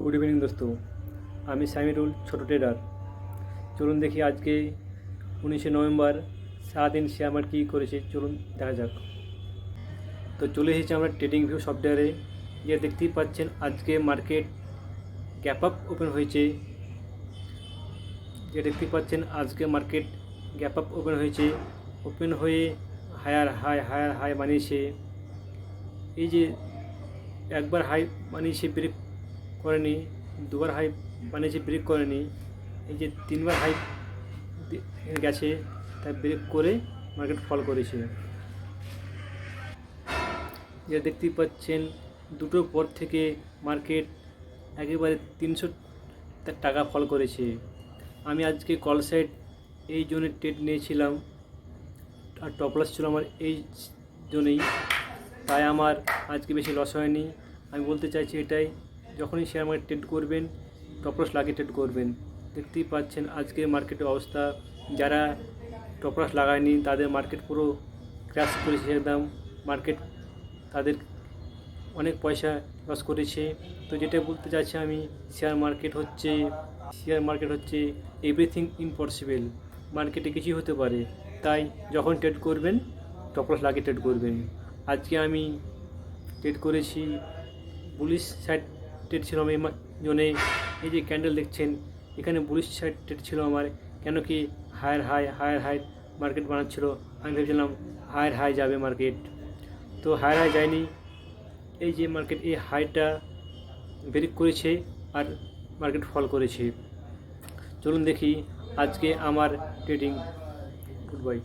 Good evening दोस्तों। আমি সামিরুল ছোট ট্রেডার। চলুন দেখি আজকে 19শে নভেম্বর সারাদিন শেয়ার মার্কেট কী করেছে, চলুন দেখা যাক। তো চলে এসেছি আমরা ট্রেডিং ভিউ সফটওয়্যারে। যে দেখতেই পাচ্ছেন আজকে মার্কেট গ্যাপ আপ ওপেন হয়েছে। যে দেখতেই পাচ্ছেন আজকে মার্কেট গ্যাপ আপ ওপেন হয়েছে, ওপেন হয়ে হায়ার হাই বানিয়েছে। এই যে একবার হাই বানিয়েছে, ব্রেক করেনি, দুবার হাই বানিয়েছে, ব্রেক করেনি, এই যে তিনবার হাই গেছে, তাই ব্রেক করে মার্কেট ফল করেছে। যে দেখতেই পাচ্ছেন দুটোর পর থেকে মার্কেট একেবারে 300 টাকা ফল করেছে। আমি আজকে কল সাইড এই জোনে ট্রেড নিয়েছিলাম, আর টপ লস ছিল আমার এই জোনেই, তাই আমার আজকে বেশি লস হয়নি। আমি বলতে চাইছি এটাই, যখনই শেয়ার মার্কেট ট্রেড করবেন টপ লস লাগিয়ে ট্রেড করবেন। দেখতেই পাচ্ছেন আজকে মার্কেটের অবস্থা, যারা টপ লস লাগায়নি তাদের মার্কেট পুরো ক্র্যাশ করেছে একদম। মার্কেট তাদের অনেক পয়সা লস করেছে। তো যেটা বলতে চাইছি আমি, শেয়ার মার্কেট হচ্ছে এভরিথিং ইম্পসিবল। মার্কেটে কিছুই হতে পারে, তাই যখন ট্রেড করবেন টপ লস লাগিয়ে ট্রেড করবেন। আজকে আমি ট্রেড করেছি, বুলিশ সাইড ট্রেড ছিল আমার জোনে। এই যে ক্যান্ডেল দেখছেন, এখানে বুলিশ সাইড ট্রেড ছিল আমার, কেন কি হায়ার হাই মার্কেট বানাচ্ছিল। আমি ভেবেছিলাম হায়ার হাই যাবে মার্কেট, তো হায়ার হাই যায়নি। এই যে মার্কেট এই হাইটা ব্রেক করেছে আর মার্কেট ফল করেছে। চলুন দেখি আজকে আমার ট্রেডিং। Good bye.